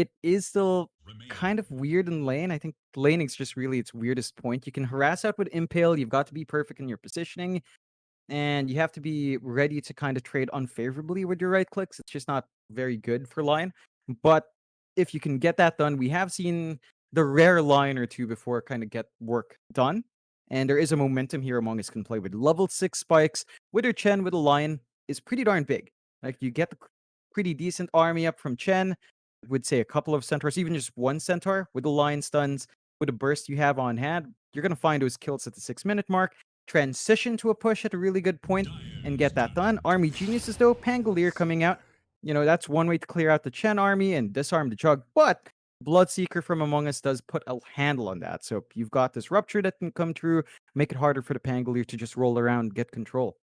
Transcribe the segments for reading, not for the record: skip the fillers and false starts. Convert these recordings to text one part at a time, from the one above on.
it is still kind of weird in lane. I think laning's just really its weirdest point. You can harass out with Impale, you've got to be perfect in your positioning, and you have to be ready to kind of trade unfavorably with your right clicks. It's just not very good for line. But if you can get that done, we have seen the rare line or two before kind of get work done. And there is a momentum here Among Us can play with. Level 6 spikes with her Chen with a line is pretty darn big. Like you get the pretty decent army up from Chen, would say a couple of centaurs, even just one centaur with the line stuns, with a burst you have on hand, you're gonna find those kills at the 6 minute mark. Transition to a push at a really good point and get that done. Army Geniuses though, Pangolier coming out. That's one way to clear out the Chen army and disarm the Jug, but Bloodseeker from Among Us does put a handle on that. So you've got this Rupture that can come through, make it harder for the Pangolier to just roll around and get control.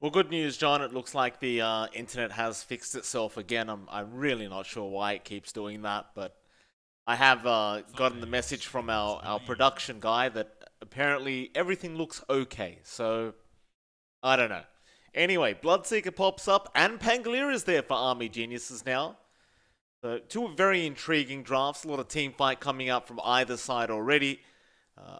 Well, good news, John. It looks like the internet has fixed itself again. I'm really not sure why it keeps doing that, but I have gotten the message from our production guy that apparently everything looks okay. So, I don't know. Anyway, Bloodseeker pops up, and Pangolier is there for Army Geniuses now. So, two very intriguing drafts. A lot of team fight coming up from either side already.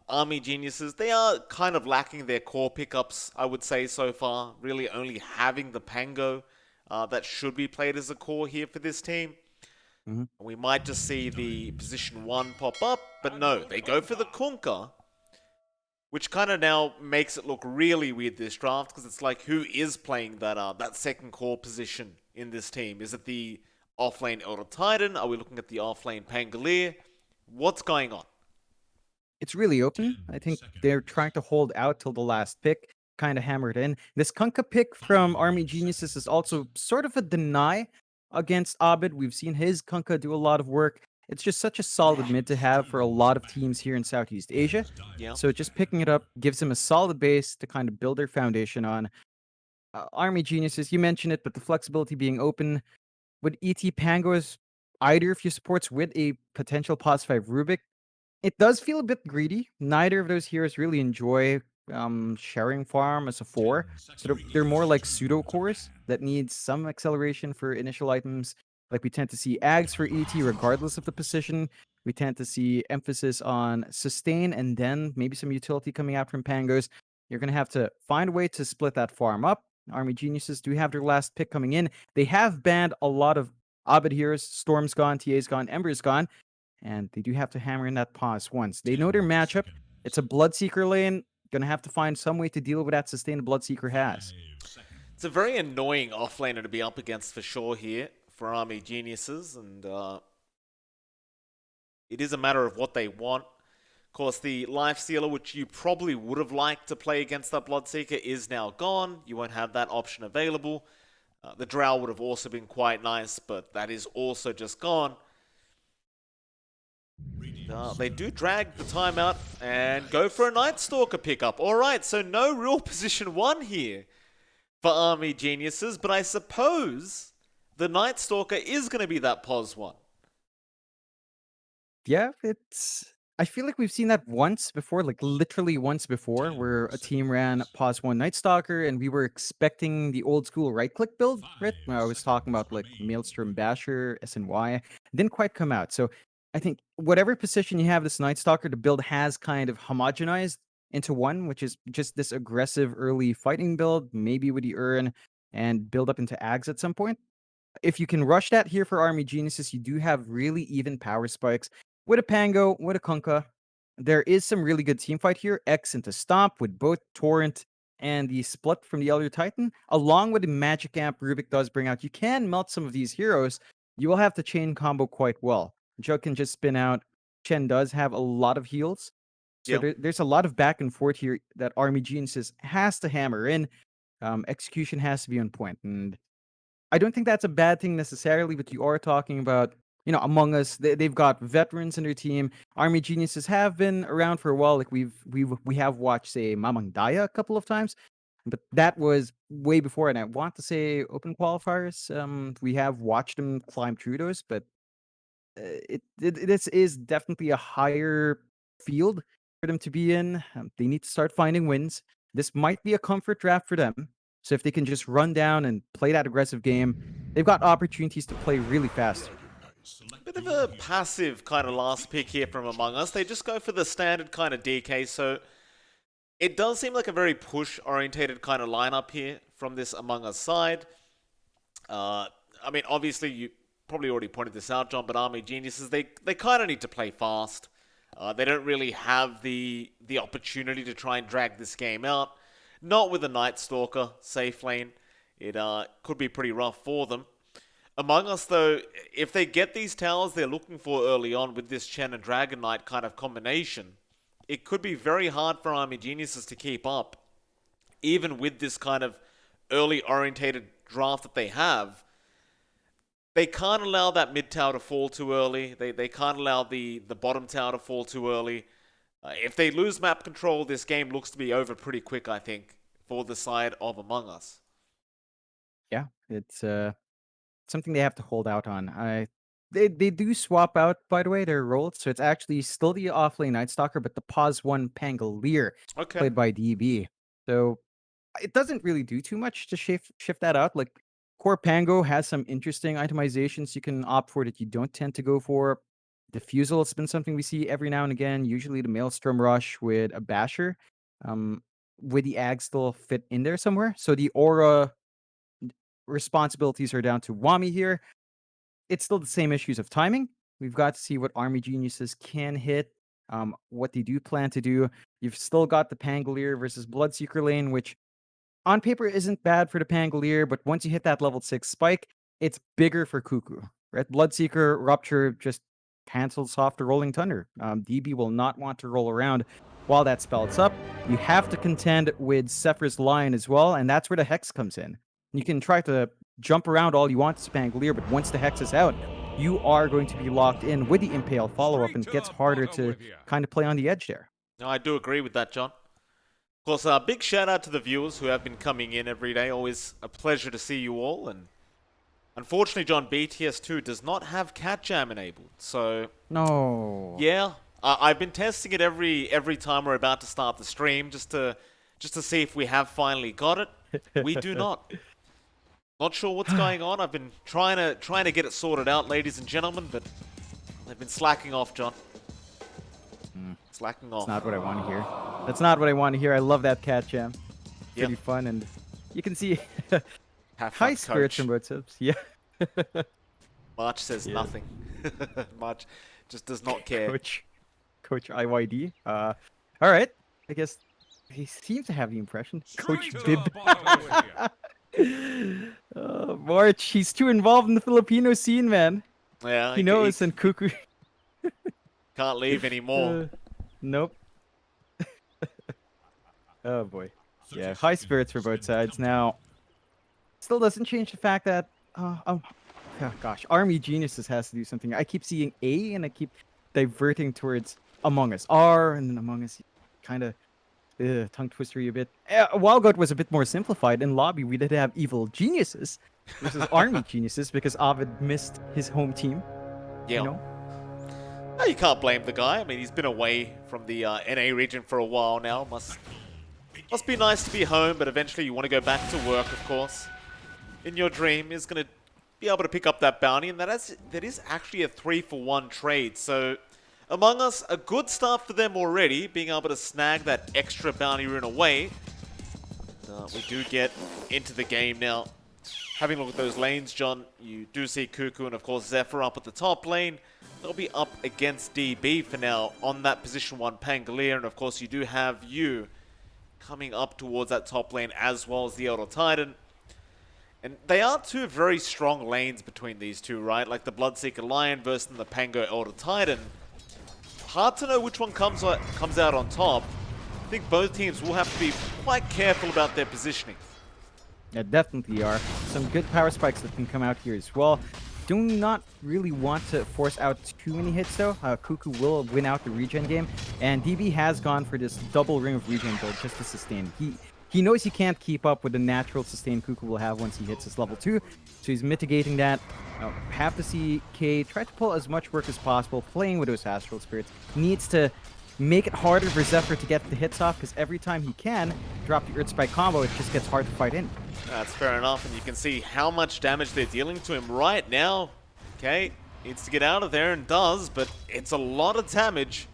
Army Geniuses, they are kind of lacking their core pickups, I would say, so far. Really only having the Pango that should be played as a core here for this team. Mhm. We might just see the position 1 pop up, but no, they go for the Kunkka, which kind of now makes it look really weird this draft, because it's like, who is playing that second core position in this team? Is it the offlane Elder Titan? Are we looking at the offlane Pangolier? What's going on? It's really open. I think they're trying to hold out till the last pick, kind of hammered in. This Kunkka pick from Army Geniuses is also sort of a deny against Abid. We've seen his Kunkka do a lot of work. It's just such a solid mid to have for a lot of teams here in Southeast Asia. Yeah. So just picking it up gives them a solid base to kind of build their foundation on. Army Geniuses, you mentioned it, but the flexibility being open with ET Pango's either of you supports with a potential pos 5 Rubik, it does feel a bit greedy. Neither of those heroes really enjoy sharing farm as a 4. So they're more like pseudo cores that need some acceleration for initial items. Like we tend to see Ags for ET regardless of the position. We tend to see emphasis on sustain and then maybe some utility coming out from Pangos. You're gonna have to find a way to split that farm up. Army Geniuses do have their last pick coming in. They have banned a lot of Abed heroes. Storm's gone, TA's gone, Ember's gone, and they do have to hammer in that pause once. They know their matchup. It's a Bloodseeker lane. Gonna have to find some way to deal with that sustain the Bloodseeker has. It's a very annoying offlaner to be up against for sure here for Army Geniuses, and it is a matter of what they want. Of course, the Life Stealer, which you probably would have liked to play against that Bloodseeker, is now gone. You won't have that option available. The Drow would have also been quite nice, but that is also just gone. They do drag the timeout and go for a Night Stalker pickup. Alright, so no real position 1 here for Army Geniuses, but I suppose the Night Stalker is going to be that pos 1. Yeah, I feel like we've seen that once before, like literally once before, where a team ran pause 1 Night Stalker and we were expecting the old school right click build, right? Where I was talking about like Maelstrom Basher, SNY, didn't quite come out. So I think whatever position you have this Night Stalker, the build has kind of homogenized into one, which is just this aggressive early fighting build, maybe with the Urn, and build up into Ags at some point. If you can rush that here for Army Geniuses, you do have really even power spikes with a Pango, with a Kunkka. There is some really good team fight here. X into Stomp with both Torrent and the split from the Elder Titan, along with the Magic Amp Rubik does bring out. You can melt some of these heroes. You will have to chain combo quite well. Jug can just spin out. Chen does have a lot of heals. So Yep. there's a lot of back and forth here that Army Geniuses has to hammer in. Execution has to be on point. And I don't think that's a bad thing necessarily, but you are talking about, Among Us. They've got veterans in their team. Army Geniuses have been around for a while. Like we have watched, say, Mamang Daya a couple of times, but that was way before. And I want to say open qualifiers. We have watched them climb through those, but this is definitely a higher field for them to be in. They need to start finding wins. This might be a comfort draft for them. So if they can just run down and play that aggressive game, they've got opportunities to play really fast. of a passive kind of last pick here from Among Us. They just go for the standard kind of DK, so it does seem like a very push-orientated kind of lineup here from this Among Us side. I mean, obviously, you probably already pointed this out, John, but Army Geniuses, they kind of need to play fast. They don't really have the opportunity to try and drag this game out. Not with a Night Stalker safe lane. It could be pretty rough for them. Among Us, though, if they get these towers they're looking for early on with this Chen and Dragon Knight kind of combination, it could be very hard for Army Geniuses to keep up, even with this kind of early-orientated draft that they have. They can't allow that mid tower to fall too early. They can't allow the bottom tower to fall too early. If they lose map control, this game looks to be over pretty quick, I think, for the side of Among Us. Yeah, it's something they have to hold out on. They do swap out, by the way, their roles, so it's actually still the offlane Night Stalker, but the pause one Pangolier Okay. played by DB. So it doesn't really do too much to shift that out. Like Core Pango has some interesting itemizations you can opt for that you don't tend to go for. Diffusal has been something we see every now and again. Usually the Maelstrom Rush with a Basher, with the Ag still fit in there somewhere. So the Aura responsibilities are down to Wami here. It's still the same issues of timing. We've got to see what Army Geniuses can hit, what they do plan to do. You've still got the Pangolier versus Bloodseeker lane, which on paper isn't bad for the Pangolier, but once you hit that level 6 spike, it's bigger for Cuckoo, right? Bloodseeker, Rupture just cancels off the Rolling Thunder. DB will not want to roll around while that spell's up. You have to contend with Zephyr's Lion as well, and that's where the Hex comes in. You can try to jump around all you want to Spangolier, but once the Hex is out, you are going to be locked in with the Impale follow-up, and it gets harder to kind of play on the edge there. No, I do agree with that, John. Of course, a big shout out to the viewers who have been coming in every day. Always a pleasure to see you all. And unfortunately, John, BTS2 does not have Cat Jam enabled. So no, yeah, I've been testing it every time we're about to start the stream just to see if we have finally got it. We do not. Not sure what's going on. I've been trying to get it sorted out, ladies and gentlemen, but they've been slacking off, John. Slacking off. That's not what I want to hear. That's not what I want to hear. I love that Cat Jam. Pretty fun, and you can see high spirits from both sides. Yeah. March says nothing. March just does not care. Coach IYD. All right. I guess he seems to have the impression. Coach Bib. March, he's too involved in the Filipino scene, man. Yeah, he knows, and Cuckoo can't leave anymore. Nope. Oh boy. Yeah, high spirits for both sides. Now, still doesn't change the fact that, oh gosh, Army Geniuses has to do something. I keep seeing A, and I keep diverting towards Among Us R, and then Among Us kind of tongue twistery a bit. Wild Goat was a bit more simplified. In lobby, we did have Evil Geniuses versus Army Geniuses because Ovid missed his home team. Yeah. You know? No, you can't blame the guy. I mean, he's been away from the NA region for a while now. Must be nice to be home, but eventually you want to go back to work, of course. In your dream is going to be able to pick up that bounty, and that is actually a 3-for-1 trade. So, Among Us, a good start for them already, being able to snag that extra bounty rune away. We do get into the game now. Having a look at those lanes, John, you do see Cuckoo and, of course, Zephyr up at the top lane. They'll be up against DB for now on that position 1 Pangolier, and, of course, you do have you coming up towards that top lane as well as the Elder Titan. And they are two very strong lanes between these two, right? Like the Bloodseeker Lion versus the Pango Elder Titan. Hard to know which one comes out on top. I think both teams will have to be quite careful about their positioning. Yeah, definitely are. Some good power spikes that can come out here as well. Do not really want to force out too many hits though. Cuckoo will win out the regen game, and DB has gone for this double ring of regen build just to sustain. He knows he can't keep up with the natural sustain Cuckoo will have once he hits his level 2, so he's mitigating that. Have to see K try to pull as much work as possible, playing with those Astral Spirits. Needs to make it harder for Zephyr to get the hits off, because every time he can drop the Earth Spike combo, it just gets hard to fight in. That's fair enough, and you can see how much damage they're dealing to him right now. Okay, Needs to get out of there and does, but it's a lot of damage.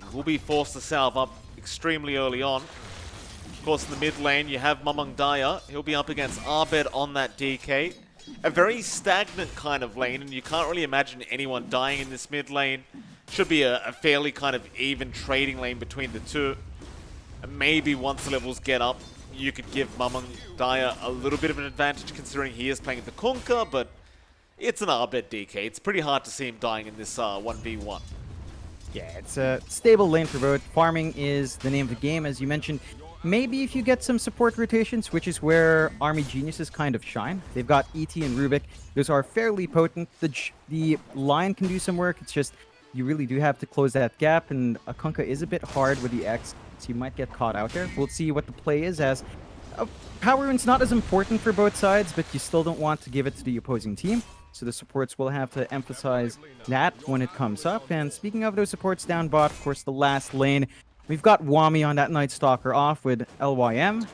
He will be forced to salve up extremely early on. Of course, in the mid lane, you have Mamang Daya. He'll be up against Abed on that DK. A very stagnant kind of lane, and you can't really imagine anyone dying in this mid lane. Should be a fairly kind of even trading lane between the two. And maybe once the levels get up, you could give Mamang Daya a little bit of an advantage considering he is playing the Kunkka, but it's an Abed DK. It's pretty hard to see him dying in this 1v1. Yeah, it's a stable lane for both. Farming is the name of the game, as you mentioned. Maybe if you get some support rotations, which is where Army Geniuses kind of shine. They've got ET and Rubik. Those are fairly potent. The line can do some work. It's just you really do have to close that gap, and a Kunkka is a bit hard with the X, so you might get caught out there. We'll see what the play is, as Power Rune's not as important for both sides, but you still don't want to give it to the opposing team. So the supports will have to emphasize that when it comes up. And speaking of those supports down bot, of course, the last lane, we've got Wami on that Night Stalker off with LYM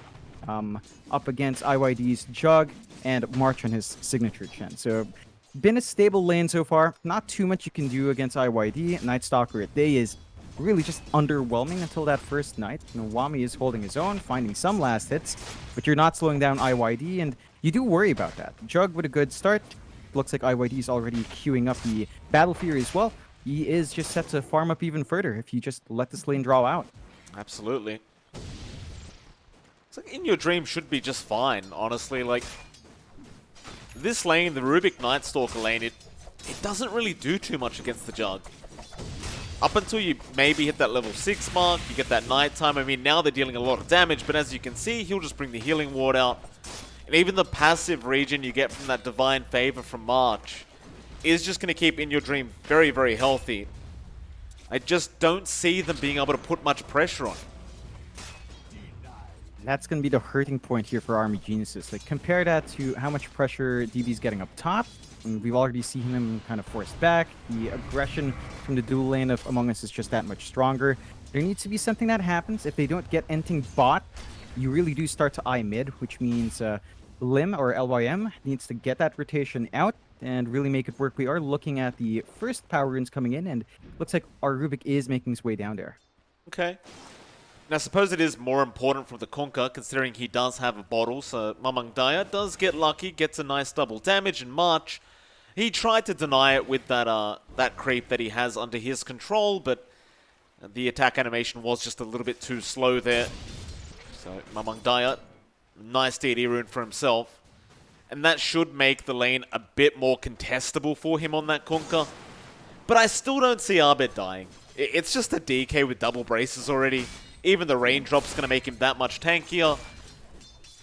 up against IYD's Jug and March on his signature Chen. So been a stable lane so far. Not too much you can do against IYD. Night Stalker at Day is really just underwhelming until that first night. You know, Wami is holding his own, finding some last hits, but you're not slowing down IYD, and you do worry about that. Jug with a good start. Looks like IYD is already queuing up the Battle Fury as well. He is just set to farm up even further if you just let this lane draw out. Absolutely. It's like In Your Dream should be just fine, honestly. Like, this lane, the Rubik Night Stalker lane, it doesn't really do too much against the Jug. Up until you maybe hit that level 6 mark, you get that nighttime. I mean, now they're dealing a lot of damage, but as you can see, he'll just bring the healing ward out. And even the passive regen you get from that Divine Favor from March is just going to keep In Your Dream very, very healthy. I just don't see them being able to put much pressure on. That's going to be the hurting point here for Army Geniuses. Like, compare that to how much pressure DB's getting up top. And we've already seen him kind of forced back. The aggression from the dual lane of Among Us is just that much stronger. There needs to be something that happens. If they don't get anything bot, you really do start to eye mid, which means Lim or LYM needs to get that rotation out and really make it work. We are looking at the first power runes coming in, and looks like our Rubik is making his way down there. Okay. Now, I suppose it is more important for the Kunkka, considering he does have a bottle, so Mamang Daya does get lucky, gets a nice double damage in March. He tried to deny it with that creep that he has under his control, but the attack animation was just a little bit too slow there. So, Mamang Daya, nice DD rune for himself. And that should make the lane a bit more contestable for him on that Kunkka. But I still don't see Abed dying. It's just a DK with double braces already. Even the raindrop's going to make him that much tankier.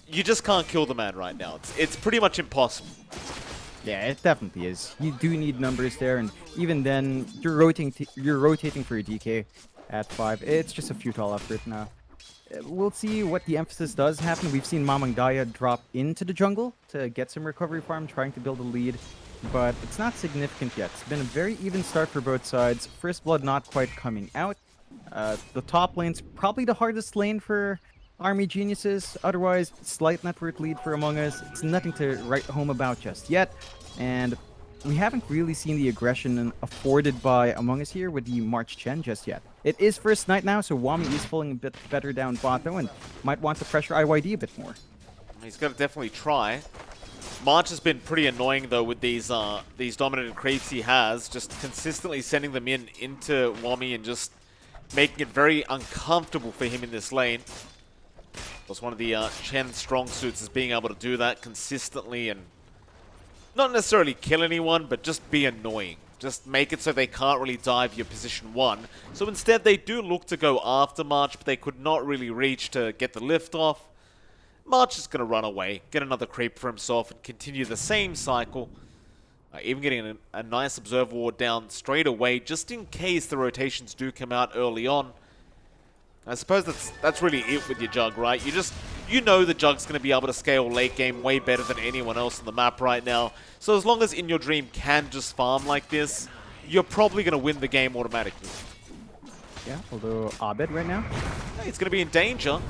You just can't kill the man right now. It's pretty much impossible. Yeah, it definitely is. You do need numbers there, and even then, you're rotating for a DK at 5. It's just a futile effort now. We'll see what the emphasis does happen. We've seen Mamang Daya drop into the jungle to get some recovery farm, trying to build a lead, but it's not significant yet. It's been a very even start for both sides. First blood not quite coming out. The top lane's probably the hardest lane for Army Geniuses. Otherwise, slight network lead for Among Us. It's nothing to write home about just yet. And we haven't really seen the aggression afforded by Among Us here with the March Chen just yet. It is first night now, so Wami is falling a bit better down bot though, and might want to pressure IYD a bit more. He's got to definitely try. March has been pretty annoying though with these dominant creeps he has, just consistently sending them into Wami and just making it very uncomfortable for him in this lane. That's one of the Chen's strong suits, is being able to do that consistently and not necessarily kill anyone, but just be annoying. Just make it so they can't really dive your position 1. So instead they do look to go after March, but they could not really reach to get the lift off. March is going to run away, get another creep for himself, and continue the same cycle. Even getting a nice Observer Ward down straight away, just in case the rotations do come out early on. I suppose that's really it with your Jug, right? You know the Jug's going to be able to scale late game way better than anyone else on the map right now. So as long as In Your Dream can just farm like this, you're probably going to win the game automatically. Yeah, although Abed right now, He's going to be in danger.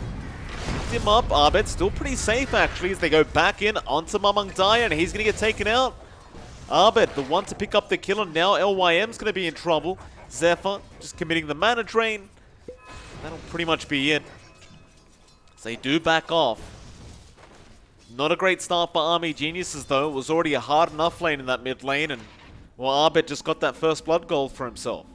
Picked him up. Abed still pretty safe actually as they go back in onto Mamang Daya, and he's going to get taken out. Abed, the one to pick up the kill, and now LYM's going to be in trouble. Zephyr just committing the mana drain. That'll pretty much be it. So they do back off. Not a great start for Army Geniuses, though. It was already a hard enough lane in that mid lane, and well, Abed just got that first blood gold for himself.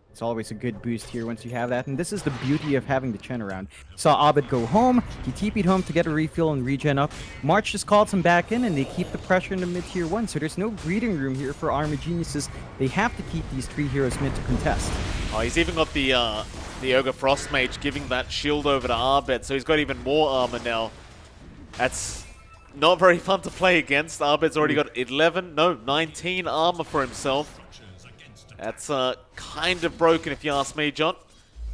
It's always a good boost here once you have that, and this is the beauty of having the Chen around. Saw Abed go home, he TP'd home to get a refill and regen up. March just called him back in, and they keep the pressure in the mid tier 1, so there's no breathing room here for Army Geniuses. They have to keep these 3 heroes mid to contest. Oh, he's even got the Ogre Frost Mage giving that shield over to Abed, so he's got even more armor now. That's not very fun to play against. Abed's already got 19 armor for himself. That's kind of broken if you ask me, John.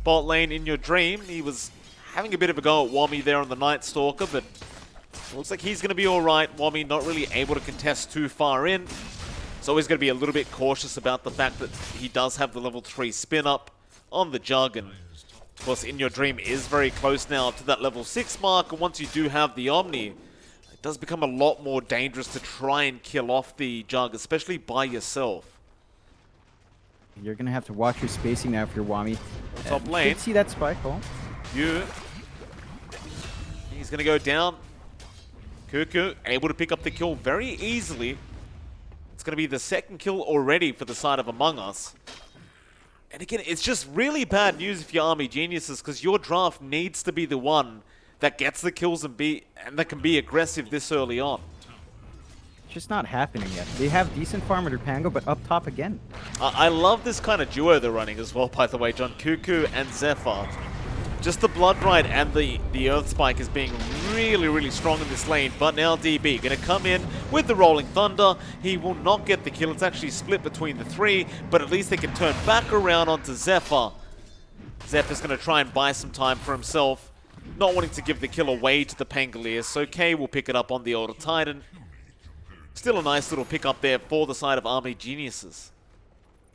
Bot lane in your dream. He was having a bit of a go at Wommy there on the Night Stalker, but it looks like he's going to be alright. Wommy not really able to contest too far in. He's always going to be a little bit cautious about the fact that he does have the level 3 spin up on the Jug, and of course In Your Dream is very close now to that level 6 mark, and once you do have the Omni, it does become a lot more dangerous to try and kill off the Jug, especially by yourself. You're going to have to watch your spacing now for your Wami. Top lane. See that spike hole. He's going to go down. Cuckoo able to pick up the kill very easily. It's going to be the second kill already for the side of Among Us. And again, it's just really bad news if you're Army Geniuses, because your draft needs to be the one that gets the kills and that can be aggressive this early on. It's just not happening yet. They have decent farm under Pango, but up top again. I love this kind of duo they're running as well, by the way, John. Cuckoo and Zephyr. Just the Blood Ride and the Earth Spike is being really, really strong in this lane. But now DB going to come in with the Rolling Thunder. He will not get the kill. It's actually split between the 3, but at least they can turn back around onto Zephyr. Zephyr's going to try and buy some time for himself, not wanting to give the kill away to the Pangolier. So K will pick it up on the Older Titan. Still a nice little pick up there for the side of Army Geniuses.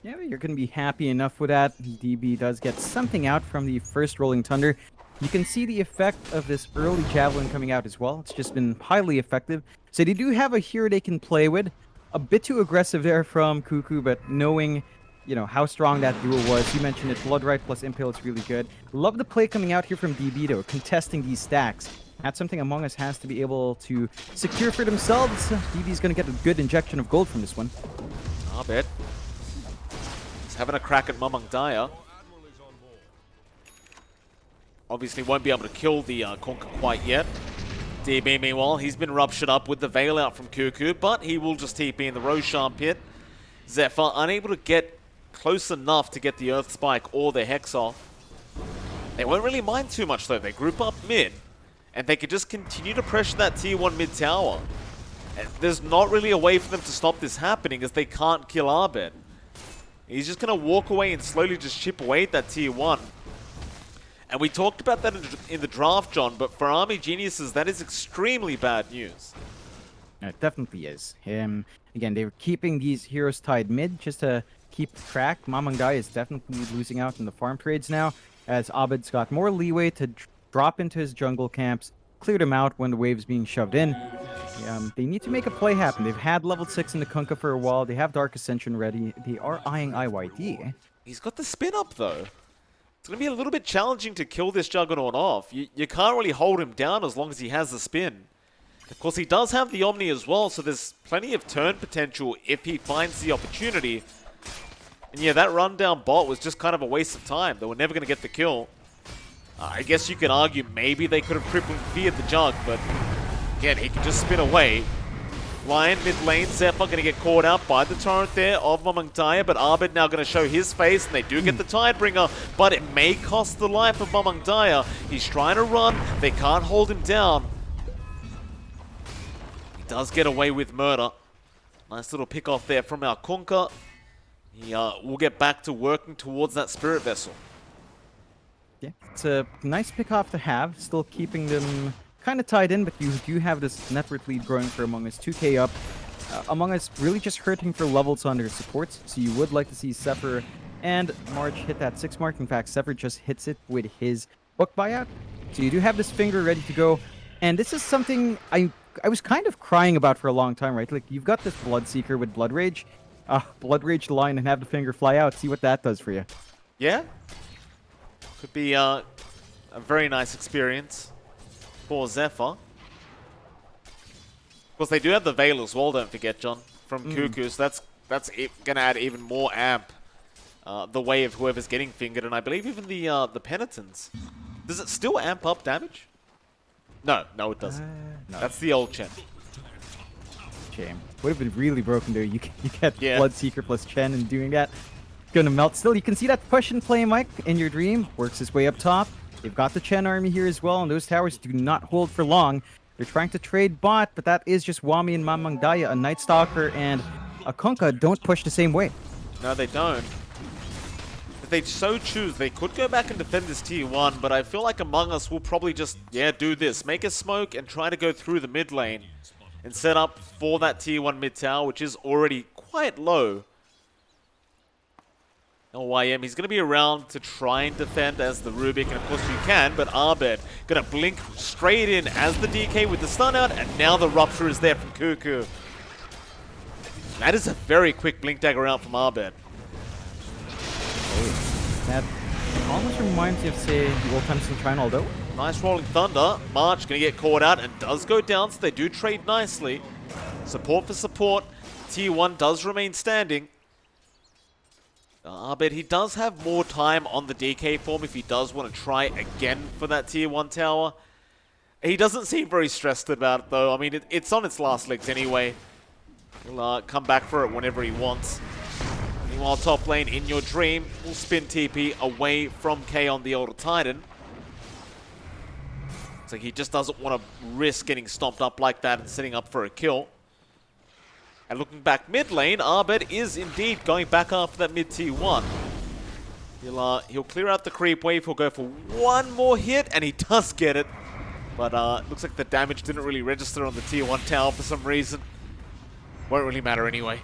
Yeah, you're going to be happy enough with that. DB does get something out from the first Rolling Thunder. You can see the effect of this early Javelin coming out as well. It's just been highly effective. So they do have a hero they can play with. A bit too aggressive there from Cuckoo, but knowing, you know, how strong that duo was. You mentioned it, Blood Rite plus Impale, it's really good. Love the play coming out here from DB though, contesting these stacks. That's something Among Us has to be able to secure for themselves. DB's going to get a good injection of gold from this one. I bet. He's having a crack at Mamang Daya. Obviously won't be able to kill the Conker quite yet. DB, meanwhile, he's been ruptured up with the Veil out from Cuckoo, but he will just TP in the Roshan pit. Zephyr unable to get close enough to get the Earth Spike or the Hex off. They won't really mind too much though. They group up mid, and they could just continue to pressure that tier 1 mid tower. And there's not really a way for them to stop this happening, as they can't kill Abed. He's just going to walk away and slowly just chip away at that tier 1. And we talked about that in the draft, John, but for Army Geniuses, that is extremely bad news. It definitely is. Again, they're keeping these heroes tied mid just to keep track. Mamangai is definitely losing out in the farm trades now, as Abed's got more leeway to drop into his jungle camps, clear them out when the wave's being shoved in. They need to make a play happen. They've had level 6 in the Kunkka for a while. They have Dark Ascension ready. They are eyeing IYD. He's got the spin up, though. It's going to be a little bit challenging to kill this Juggernaut off. You can't really hold him down as long as he has the spin. Of course, he does have the Omni as well, so there's plenty of turn potential if he finds the opportunity. And yeah, that rundown bot was just kind of a waste of time. They were never going to get the kill. I guess you can argue maybe they could have crippling feared the Jug, but again, he can just spin away. Lion mid lane, Zephyr going to get caught out by the torrent there of Mamang Daya, but Abed now going to show his face, and they do get the Tidebringer, but it may cost the life of Mamang Daya. He's trying to run, they can't hold him down. He does get away with murder. Nice little pick off there from our Kunkka. He will get back to working towards that Spirit Vessel. Yeah, it's a nice pick off to have, still keeping them kind of tied in, but you do have this network lead growing for Among Us, 2k up. Among Us really just hurting for levels on their supports, so you would like to see Zephyr and March hit that 6 mark. In fact, Zephyr just hits it with his book buyout. So you do have this finger ready to go, and this is something I I was kind of crying about for a long time, right? Like, you've got this Bloodseeker with Blood Rage. Blood Rage the line and have the finger fly out. See what that does for you. Yeah. Could be a very nice experience for Zephyr. Of course, they do have the Veil as well, don't forget, John, from Cuckoo. So that's going to add even more amp the way of whoever's getting fingered. And I believe even the Penitents. Does it still amp up damage? No, it doesn't. No. That's the old Chen. Shame. Would have been really broken there. You get Yeah. Bloodseeker plus Chen and doing that. Gonna melt still. You can see that push and play, Mike, in your dream. Works his way up top. They've got the Chen army here as well, and those towers do not hold for long. They're trying to trade bot, but that is just Wami and Mamang Daya. A Night Stalker and a Kunkka don't push the same way. No, they don't. If they so choose, they could go back and defend this tier 1, but I feel like Among Us will probably just, do this. Make a smoke and try to go through the mid lane and set up for that tier 1 mid tower, which is already quite low. LYM, he's going to be around to try and defend as the Rubik, and of course you can, but Abed going to blink straight in as the DK with the stun out, and now the Rupture is there from Cuckoo. That is a very quick blink dagger out from Abed. That almost reminds me of, say, the old times in China, although. Nice rolling thunder. March going to get caught out and does go down, so they do trade nicely. Support for support. Tier 1 does remain standing. But he does have more time on the DK form if he does want to try again for that tier 1 tower. He doesn't seem very stressed about it though. I mean, it's on its last legs anyway. He'll come back for it whenever he wants. Meanwhile, top lane, in your dream, will spin TP away from K on the Elder Titan. So he just doesn't want to risk getting stomped up like that and setting up for a kill. And looking back mid lane, Abed is indeed going back after that mid tier 1. He'll clear out the creep wave, he'll go for one more hit, and he does get it. But looks like the damage didn't really register on the tier 1 tower for some reason. Won't really matter anyway.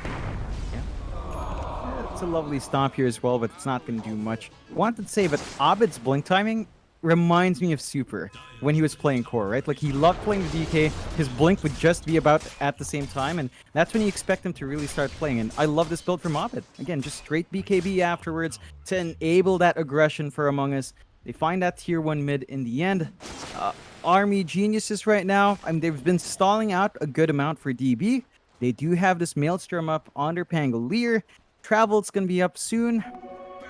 Yeah. It's a lovely stomp here as well, but it's not going to do much. Wanted to say, but Abed's blink timing reminds me of Super when he was playing core, right? Like, he loved playing the DK. His blink would just be about at the same time, and that's when you expect him to really start playing. And I love this build from Abed. Again, just straight BKB afterwards to enable that aggression for Among Us. They find that tier 1 mid in the end. Army geniuses right now. I mean, they've been stalling out a good amount for DB. They do have this Maelstrom up on their Pangolier. Travel's going to be up soon.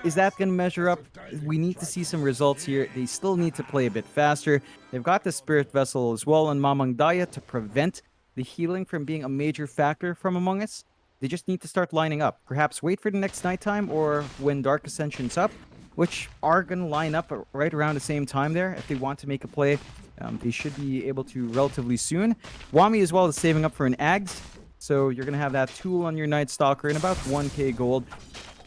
Is that going to measure up? We need to see some results here. They still need to play a bit faster. They've got the Spirit Vessel as well on Mamang Daya to prevent the healing from being a major factor from Among Us. They just need to start lining up. Perhaps wait for the next nighttime or when Dark Ascension's up, which are going to line up right around the same time there. If they want to make a play, they should be able to relatively soon. Wami as well is saving up for an Ags. So you're going to have that tool on your Night Stalker and about 1k gold.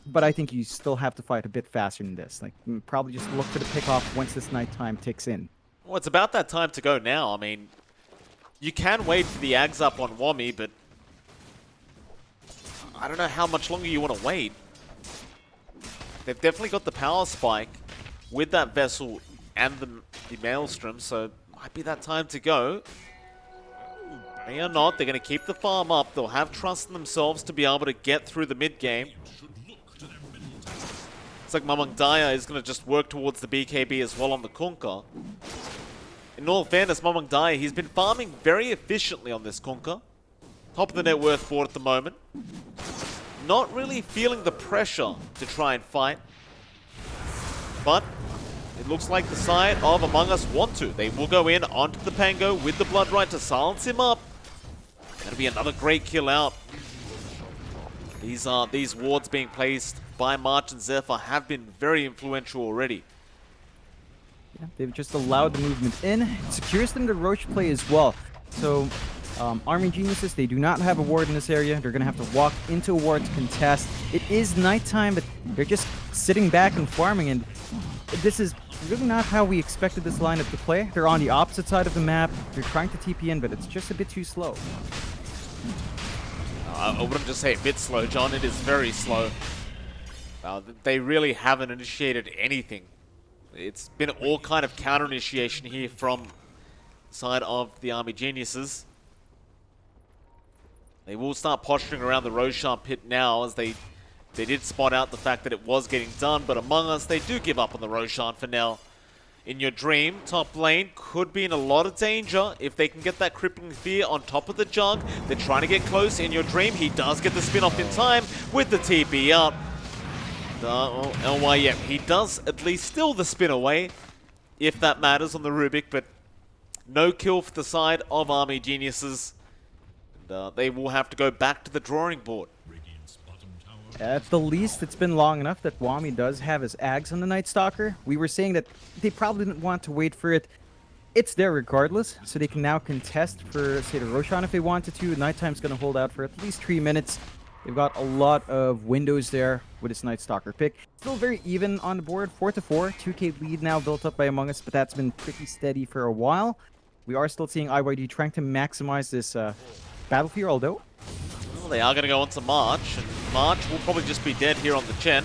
But I think you still have to fight a bit faster than this. Like, probably just look for the pick off once this nighttime ticks in. Well, it's about that time to go now. I mean, you can wait for the Ags up on Wami, but I don't know how much longer you want to wait. They've definitely got the power spike with that Vessel and the Maelstrom, so it might be that time to go. They are not. They're going to keep the farm up. They'll have trust in themselves to be able to get through the mid game. Looks like Mamang Daya is going to just work towards the BKB as well on the Kunkka. In all fairness, Mamang Daya, he's been farming very efficiently on this Kunkka. Top of the net worth board at the moment. Not really feeling the pressure to try and fight. But it looks like the side of Among Us want to. They will go in onto the Pango with the Blood Right to silence him up. That'll be another great kill out. These wards being placed by March and Zephyr have been very influential already. Yeah, they've just allowed the movement in. It secures them to Roche play as well. So, Army Geniuses, they do not have a ward in this area. They're going to have to walk into a ward to contest. It is nighttime, but they're just sitting back and farming, and this is really not how we expected this lineup to play. They're on the opposite side of the map. They're trying to TP in, but it's just a bit too slow. I wouldn't just say a bit slow, John. It is very slow. They really haven't initiated anything. It's been all kind of counter-initiation here from side of the Army Geniuses. They will start posturing around the Roshan pit now, as they did spot out the fact that it was getting done, but Among Us, they do give up on the Roshan for now. In Your Dream, top lane could be in a lot of danger if they can get that Crippling Fear on top of the Jug. They're trying to get close. In Your Dream, he does get the spin off in time with the TP out. LYM, he does at least steal the spin away, if that matters on the Rubik, but no kill for the side of Army Geniuses. And, they will have to go back to the drawing board. At the least, it's been long enough that Wami does have his Ags on the Night Stalker. We were saying that they probably didn't want to wait for it. It's there regardless, so they can now contest for, say, the Roshan if they wanted to. Nighttime's going to hold out for at least 3 minutes. They've got a lot of windows there with this Night Stalker pick. Still very even on the board, 4-4. 2k lead now built up by Among Us, but that's been pretty steady for a while. We are still seeing IYD trying to maximize this battlefield, although... Well, they are going to go on to March, and March will probably just be dead here on the Chen.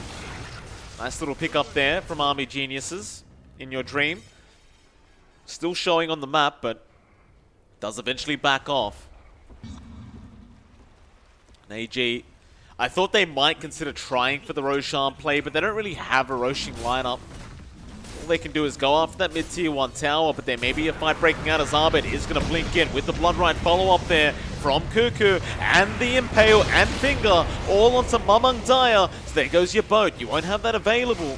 Nice little pick up there from Army Geniuses in Your Dream. Still showing on the map, but does eventually back off. And AG, I thought they might consider trying for the Roshan play, but they don't really have a Roshan lineup. All they can do is go after that mid-tier 1 tower, but there may be a fight breaking out as Arbed is going to blink in with the Bloodrite follow-up there from Cuckoo and the Impale and Finger all onto Mamang Daya. So there goes your boat. You won't have that available.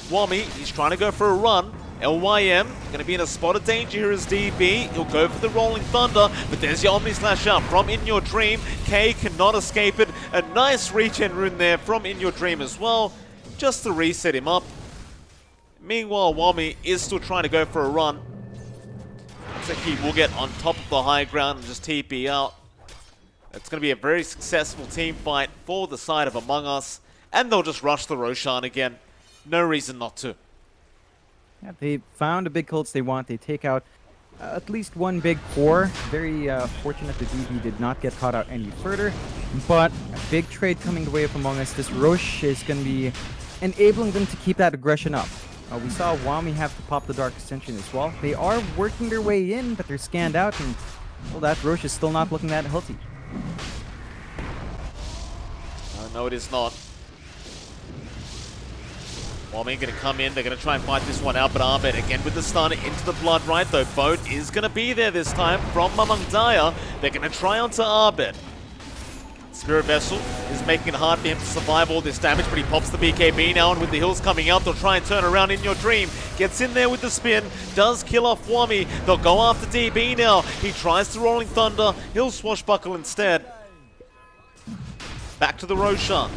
Wami, he's trying to go for a run. LYM, going to be in a spot of danger here as DB. He'll go for the Rolling Thunder, but there's your Omni Slash out from In Your Dream. K cannot escape it. A nice regen rune there from In Your Dream as well, just to reset him up. Meanwhile, Wami is still trying to go for a run. Looks like he will get on top of the high ground and just TP out. It's going to be a very successful team fight for the side of Among Us, and they'll just rush the Roshan again. No reason not to. Yeah, they found the big kills they want. They take out at least one big core. Very fortunate that DB did not get caught out any further. But a big trade coming the way of Among Us. This Roche is going to be enabling them to keep that aggression up. We saw Wami have to pop the Dark Ascension as well. They are working their way in, but they're scanned out, and well, that Roche is still not looking that healthy. No, it is not. Wami going to come in. They're going to try and fight this one out, but Arbed again with the stun into the Bloodrite, though. Boat is going to be there this time from Mamang Daya. They're going to try onto Arbed. Spirit Vessel is making it hard for him to survive all this damage, but he pops the BKB now, and with the hills coming out, they'll try and turn around In Your Dream. Gets in there with the spin, does kill off Wami. They'll go after DB now. He tries to Rolling Thunder. He'll swashbuckle instead. Back to the Roshan.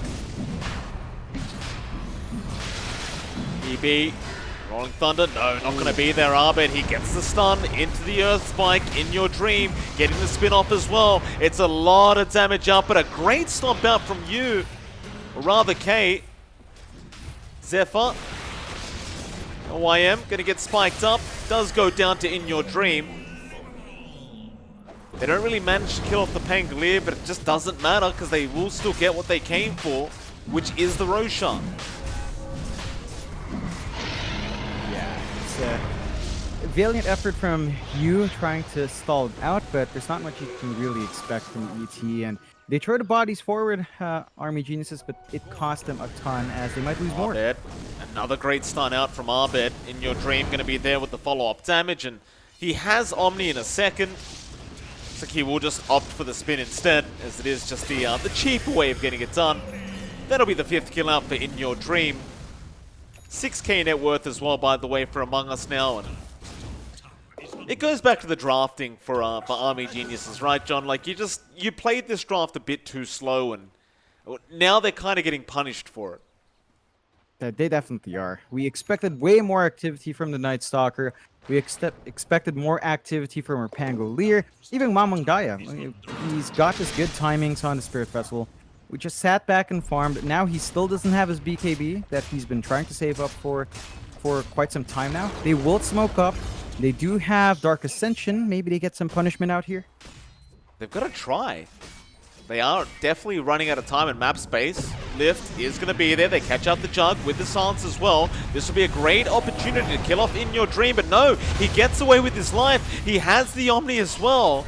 DB, Rolling Thunder, no, not going to be there. Arbed, he gets the stun into the Earth Spike In Your Dream, getting the spin off as well. It's a lot of damage out, but a great stomp out from you, or rather K. Zephyr, OYM, going to get spiked up, does go down to In Your Dream. They don't really manage to kill off the Pangolier, but it just doesn't matter because they will still get what they came for, which is the Roshan. A valiant effort from you trying to stall it out, but there's not much you can really expect from ET. And they throw the bodies forward, Army Geniuses, but it cost them a ton as they might lose more. Arbed, another great stun out from Arbed. In Your Dream, going to be there with the follow-up damage, and he has Omni in a second. Looks like he will just opt for the spin instead, as it is just the cheaper way of getting it done. That'll be the 5th kill out for In Your Dream. 6k net worth as well, by the way, for Among Us now, and it goes back to the drafting for Army Geniuses, right, John? Like, you played this draft a bit too slow, and now they're kind of getting punished for it. They definitely are. We expected way more activity from the Night Stalker. We expected more activity from our Pangolier. Even Mamang Daya, he's got his good timings on the Spirit Vessel. We just sat back and farmed. Now he still doesn't have his BKB that he's been trying to save up for quite some time now. They will smoke up. They do have Dark Ascension. Maybe they get some punishment out here. They've got to try. They are definitely running out of time in map space. Lift is going to be there. They catch out the Jug with the silence as well. This will be a great opportunity to kill off In Your Dream, but no, he gets away with his life. He has the Omni as well.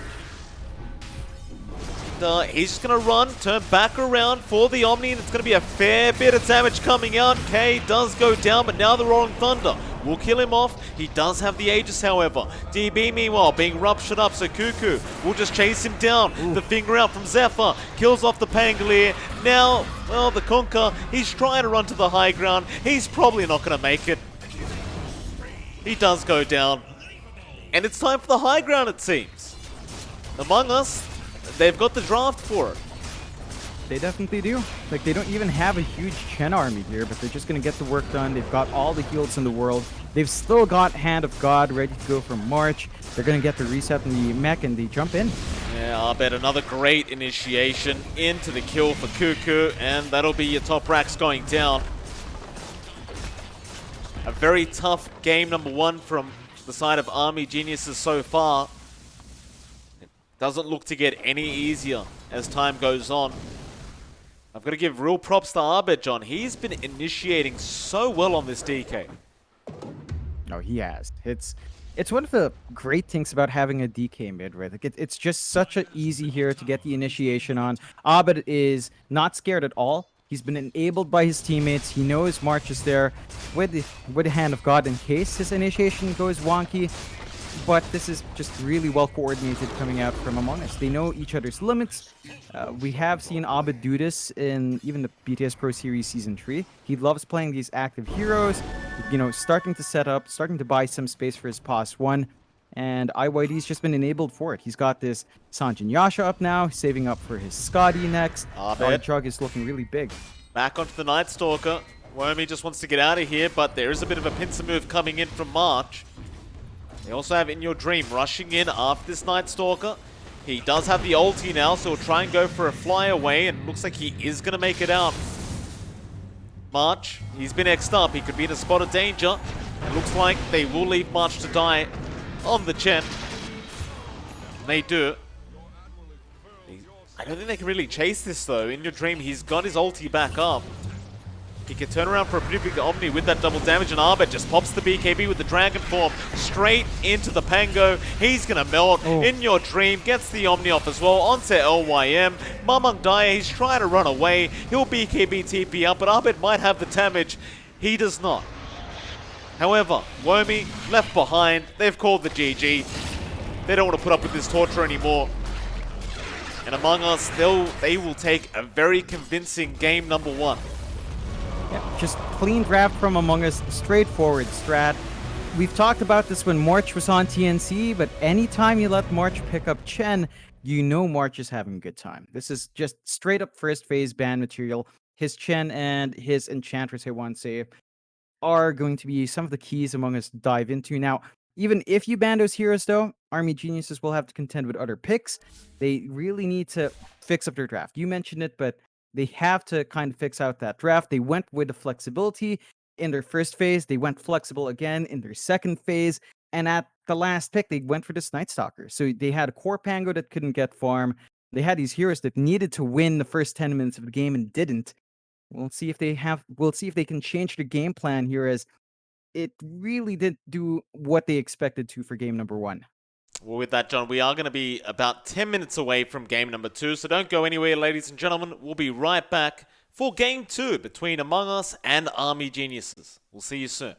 He's just going to run, turn back around for the Omni, and it's going to be a fair bit of damage coming out. K does go down, but now the Rolling Thunder will kill him off. He does have the Aegis, however. DB, meanwhile, being ruptured up, so Cuckoo will just chase him down. Ooh. The finger out from Zephyr, kills off the Pangolier. Now, well, the Kunkka, he's trying to run to the high ground. He's probably not going to make it. He does go down. And it's time for the high ground, it seems. Among Us, they've got the draft for it. They definitely do. Like, they don't even have a huge Chen army here, but they're just going to get the work done. They've got all the heals in the world. They've still got Hand of God ready to go from March. They're going to get the reset in the mech, and they jump in. Yeah, I'll bet another great initiation into the kill for Cuckoo, and that'll be your top racks going down. A very tough game number 1 from the side of Army Geniuses so far. It doesn't look to get any easier as time goes on. I've got to give real props to Abed, John. He's been initiating so well on this DK. No, he has. It's one of the great things about having a DK mid, right? Like it's just such an easy here to get the initiation on. Abed is not scared at all. He's been enabled by his teammates. He knows March is there with the Hand of God in case his initiation goes wonky. But this is just really well coordinated coming out from Among Us. They know each other's limits. We have seen Abed do this in even the BTS Pro Series Season 3. He loves playing these active heroes, you know, starting to set up, starting to buy some space for his POS 1. And IYD's just been enabled for it. He's got this Sanjin Yasha up now, saving up for his Scotty next. Our Jug is looking really big. Back onto the Night Stalker. Wormy just wants to get out of here, but there is a bit of a pincer move coming in from March. They also have In Your Dream rushing in after this Night Stalker. He does have the ulti now, so he'll try and go for a fly away, and looks like he is going to make it out. March, he's been X'd up. He could be in a spot of danger. It looks like they will leave March to die on the Chen. They do. I don't think they can really chase this, though. In Your Dream, he's got his ulti back up. He can turn around for a pretty big Omni with that double damage, and Abed just pops the BKB with the Dragon Form straight into the Pango. He's going to melt. In Your Dream gets the Omni off as well onto LYM. Mamang Daya, he's trying to run away. He'll BKB TP up, but Abed might have the damage. He does not. However, Wormy left behind. They've called the GG. They don't want to put up with this torture anymore. And Among Us, they will take a very convincing game number 1. Yeah, just clean draft from Among Us, straightforward strat. We've talked about this when March was on TNC, but anytime you let March pick up Chen, you know March is having a good time. This is just straight up first phase ban material. His Chen and his Enchantress, I want to say, are going to be some of the keys Among Us dive into. Now, even if you ban those heroes, though, Army Geniuses will have to contend with other picks. They really need to fix up their draft. You mentioned it, but they have to kind of fix out that draft. They went with the flexibility in their first phase. They went flexible again in their second phase. And at the last pick, they went for this Night Stalker. So they had a core Pango that couldn't get farm. They had these heroes that needed to win the first 10 minutes of the game and didn't. We'll see if they can change the game plan here, as it really did do what they expected to for game number 1. Well, with that, John, we are going to be about 10 minutes away from game number 2, so don't go anywhere, ladies and gentlemen. We'll be right back for game 2 between Among Us and Army Geniuses. We'll see you soon.